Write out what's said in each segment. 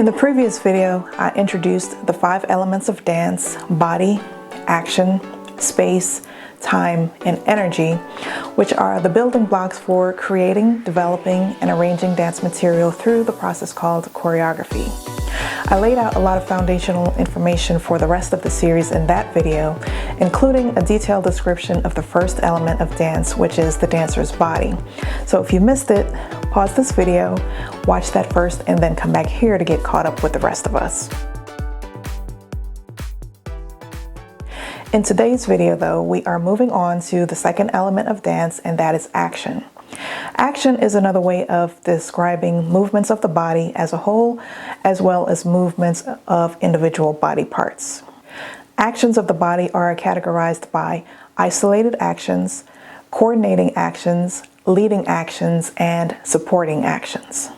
In the previous video, I introduced the 5 elements of dance: body, action, space, time, and energy, which are the building blocks for creating, developing, and arranging dance material through the process called choreography. I laid out a lot of foundational information for the rest of the series in that video, including a detailed description of the first element of dance, which is the dancer's body. So if you missed it, pause this video, watch that first, and then come back here to get caught up with the rest of us. In today's video, though, we are moving on to the second element of dance, and that is action. Action is another way of describing movements of the body as a whole, as well as movements of individual body parts. Actions of the body are categorized by isolated actions, coordinating actions, leading actions, and supporting actions.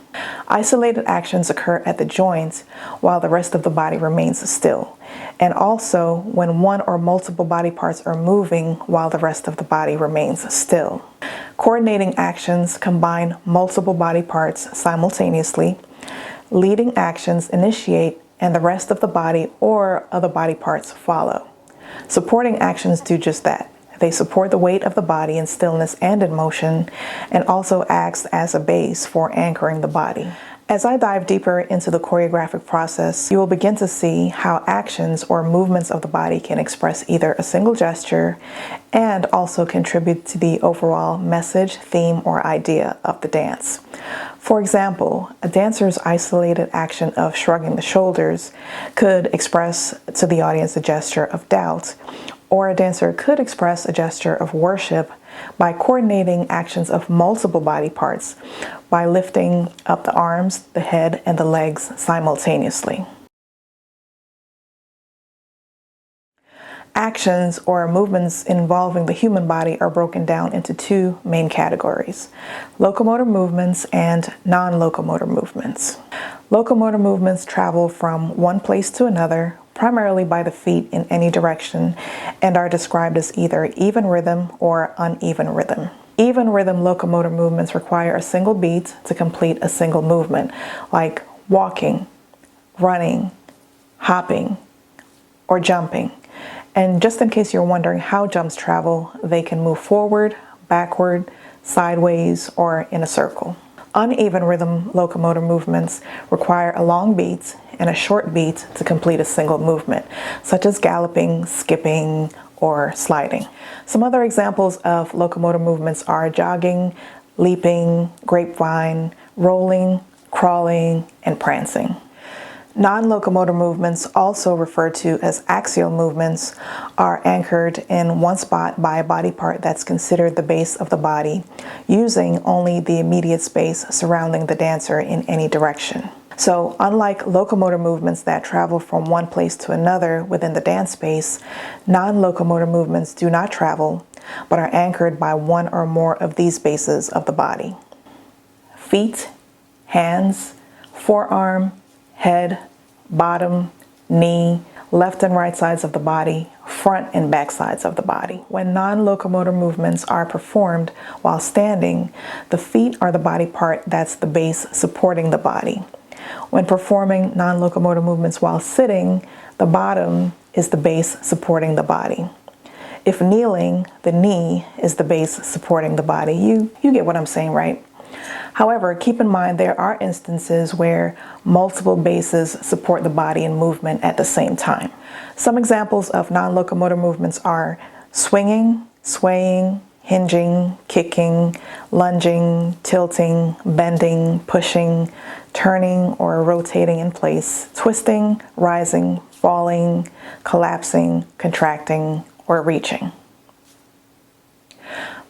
Isolated actions occur at the joints while the rest of the body remains still, and also when one or multiple body parts are moving while the rest of the body remains still. Coordinating actions combine multiple body parts simultaneously. Leading actions initiate and the rest of the body or other body parts follow. Supporting actions do just that. They support the weight of the body in stillness and in motion, and also acts as a base for anchoring the body. As I dive deeper into the choreographic process, you will begin to see how actions or movements of the body can express either a single gesture and also contribute to the overall message, theme, or idea of the dance. For example, a dancer's isolated action of shrugging the shoulders could express to the audience a gesture of doubt, or a dancer could express a gesture of worship by coordinating actions of multiple body parts by lifting up the arms, the head, and the legs simultaneously. Actions or movements involving the human body are broken down into 2 main categories: locomotor movements and non-locomotor movements. Locomotor movements travel from one place to another, primarily by the feet in any direction, and are described as either even rhythm or uneven rhythm. Even rhythm locomotor movements require a single beat to complete a single movement, like walking, running, hopping, or jumping. And just in case you're wondering how jumps travel, they can move forward, backward, sideways, or in a circle. Uneven rhythm locomotor movements require a long beat and a short beat to complete a single movement, such as galloping, skipping, or sliding. Some other examples of locomotor movements are jogging, leaping, grapevine, rolling, crawling, and prancing. Non-locomotor movements, also referred to as axial movements, are anchored in one spot by a body part that's considered the base of the body, using only the immediate space surrounding the dancer in any direction. So, unlike locomotor movements that travel from one place to another within the dance space, non-locomotor movements do not travel, but are anchored by one or more of these bases of the body: feet, hands, forearm, head, bottom, knee, left and right sides of the body, front and back sides of the body. When non-locomotor movements are performed while standing, the feet are the body part that's the base supporting the body. When performing non-locomotor movements while sitting, the bottom is the base supporting the body. If kneeling, the knee is the base supporting the body. You get what I'm saying, right? However, keep in mind there are instances where multiple bases support the body in movement at the same time. Some examples of non-locomotor movements are swinging, swaying, hinging, kicking, lunging, tilting, bending, pushing, turning or rotating in place, twisting, rising, falling, collapsing, contracting, or reaching.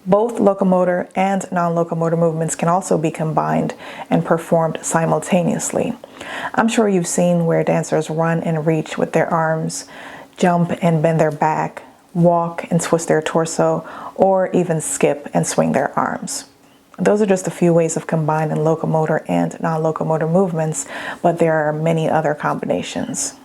Both locomotor and non-locomotor movements can also be combined and performed simultaneously. I'm sure you've seen where dancers run and reach with their arms, jump and bend their back, walk and twist their torso, or even skip and swing their arms. Those are just a few ways of combining locomotor and non-locomotor movements, but there are many other combinations.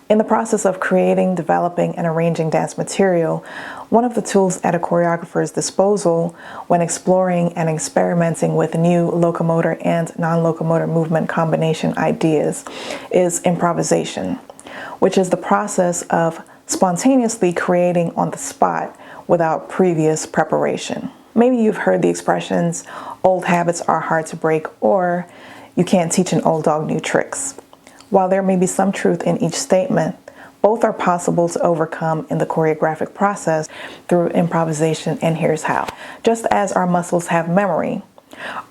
In the process of creating, developing, and arranging dance material, one of the tools at a choreographer's disposal when exploring and experimenting with new locomotor and non-locomotor movement combination ideas is improvisation, which is the process of spontaneously creating on the spot without previous preparation. Maybe you've heard the expressions, old habits are hard to break, or you can't teach an old dog new tricks. While there may be some truth in each statement, both are possible to overcome in the choreographic process through improvisation, and here's how. Just as our muscles have memory,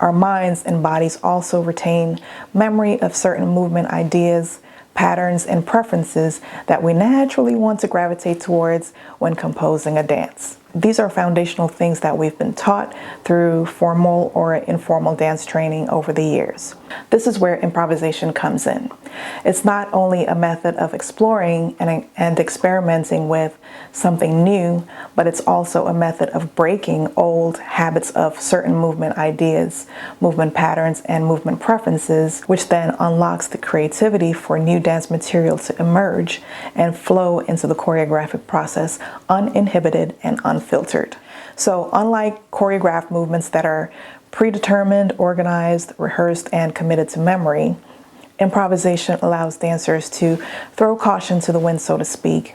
our minds and bodies also retain memory of certain movement ideas, patterns, and preferences that we naturally want to gravitate towards when composing a dance. These are foundational things that we've been taught through formal or informal dance training over the years. This is where improvisation comes in. It's not only a method of exploring and experimenting with something new, but it's also a method of breaking old habits of certain movement ideas, movement patterns, and movement preferences, which then unlocks the creativity for new dance material to emerge and flow into the choreographic process uninhibited and unfiltered. So unlike choreographed movements that are predetermined, organized, rehearsed, and committed to memory, improvisation allows dancers to throw caution to the wind, so to speak,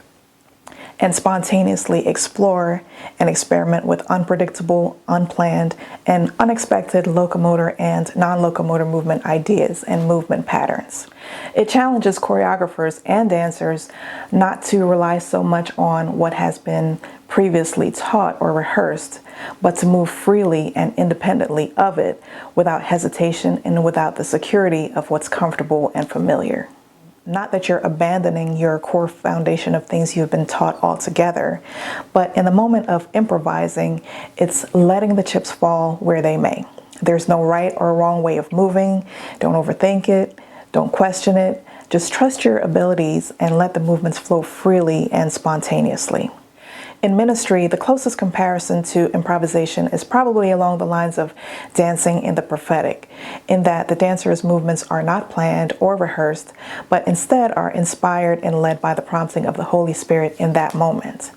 and spontaneously explore and experiment with unpredictable, unplanned, and unexpected locomotor and non-locomotor movement ideas and movement patterns. It challenges choreographers and dancers not to rely so much on what has been previously taught or rehearsed, but to move freely and independently of it without hesitation and without the security of what's comfortable and familiar. Not that you're abandoning your core foundation of things you've been taught altogether, but in the moment of improvising, it's letting the chips fall where they may. There's no right or wrong way of moving. Don't overthink it. Don't question it. Just trust your abilities and let the movements flow freely and spontaneously. In ministry, the closest comparison to improvisation is probably along the lines of dancing in the prophetic, in that the dancer's movements are not planned or rehearsed, but instead are inspired and led by the prompting of the Holy Spirit in that moment.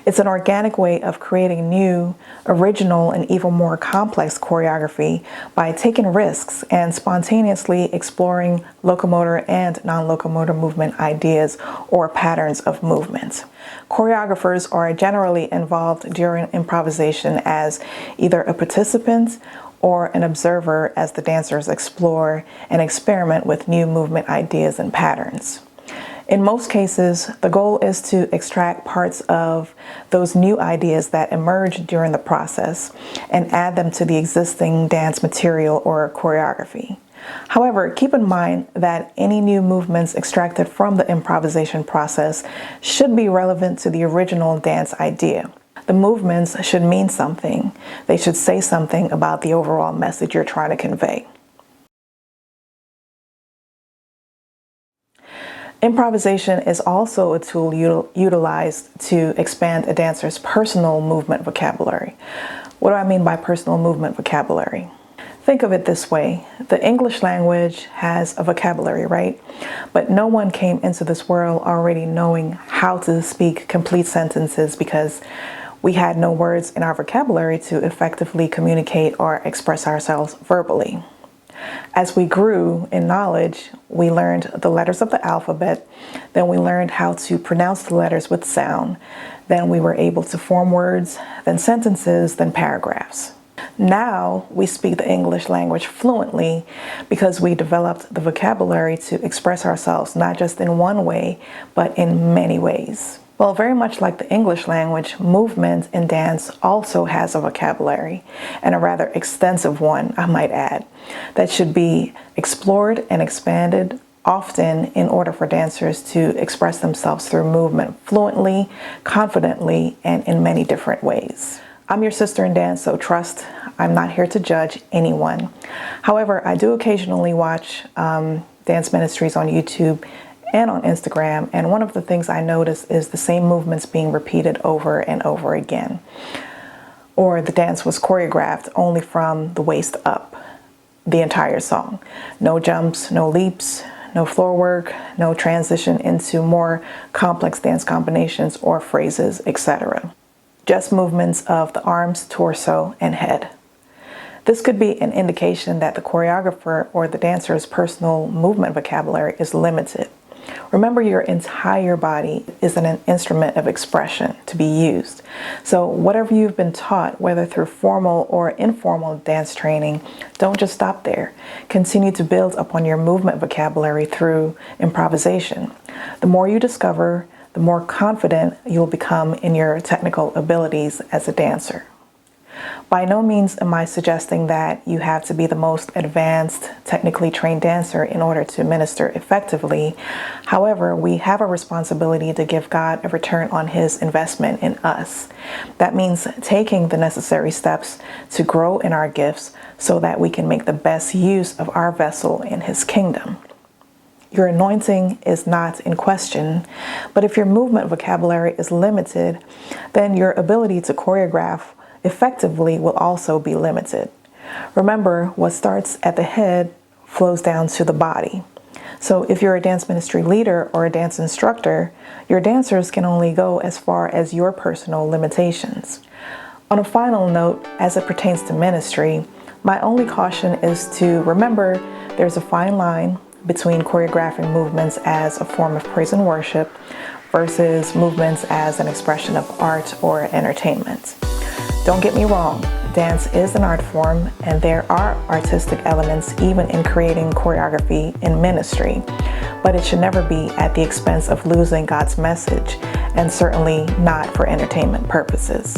It's an organic way of creating new, original, and even more complex choreography by taking risks and spontaneously exploring locomotor and non-locomotor movement ideas or patterns of movement. Choreographers are generally involved during improvisation as either a participant or an observer as the dancers explore and experiment with new movement ideas and patterns. In most cases, the goal is to extract parts of those new ideas that emerge during the process and add them to the existing dance material or choreography. However, keep in mind that any new movements extracted from the improvisation process should be relevant to the original dance idea. The movements should mean something. They should say something about the overall message you're trying to convey. Improvisation is also a tool utilized to expand a dancer's personal movement vocabulary. What do I mean by personal movement vocabulary? Think of it this way. The English language has a vocabulary, right? But no one came into this world already knowing how to speak complete sentences because we had no words in our vocabulary to effectively communicate or express ourselves verbally. As we grew in knowledge, we learned the letters of the alphabet, then we learned how to pronounce the letters with sound, then we were able to form words, then sentences, then paragraphs. Now we speak the English language fluently because we developed the vocabulary to express ourselves not just in one way, but in many ways. Well, very much like the English language, movement in dance also has a vocabulary, and a rather extensive one, I might add, that should be explored and expanded often in order for dancers to express themselves through movement fluently, confidently, and in many different ways. I'm your sister in dance, so trust, I'm not here to judge anyone. However, I do occasionally watch dance ministries on YouTube and on Instagram, and one of the things I notice is the same movements being repeated over and over again. Or the dance was choreographed only from the waist up, the entire song. No jumps, no leaps, no floor work, no transition into more complex dance combinations or phrases, etc. Just movements of the arms, torso, and head. This could be an indication that the choreographer or the dancer's personal movement vocabulary is limited. Remember, your entire body is an instrument of expression to be used. So whatever you've been taught, whether through formal or informal dance training, don't just stop there. Continue to build upon your movement vocabulary through improvisation. The more you discover, the more confident you'll become in your technical abilities as a dancer. By no means am I suggesting that you have to be the most advanced, technically trained dancer in order to minister effectively. However, we have a responsibility to give God a return on His investment in us. That means taking the necessary steps to grow in our gifts so that we can make the best use of our vessel in His kingdom. Your anointing is not in question, but if your movement vocabulary is limited, then your ability to choreograph effectively will also be limited. Remember, what starts at the head flows down to the body. So if you're a dance ministry leader or a dance instructor, your dancers can only go as far as your personal limitations. On a final note, as it pertains to ministry, my only caution is to remember there's a fine line between choreographing movements as a form of praise and worship versus movements as an expression of art or entertainment. Don't get me wrong, dance is an art form and there are artistic elements even in creating choreography in ministry, but it should never be at the expense of losing God's message and certainly not for entertainment purposes.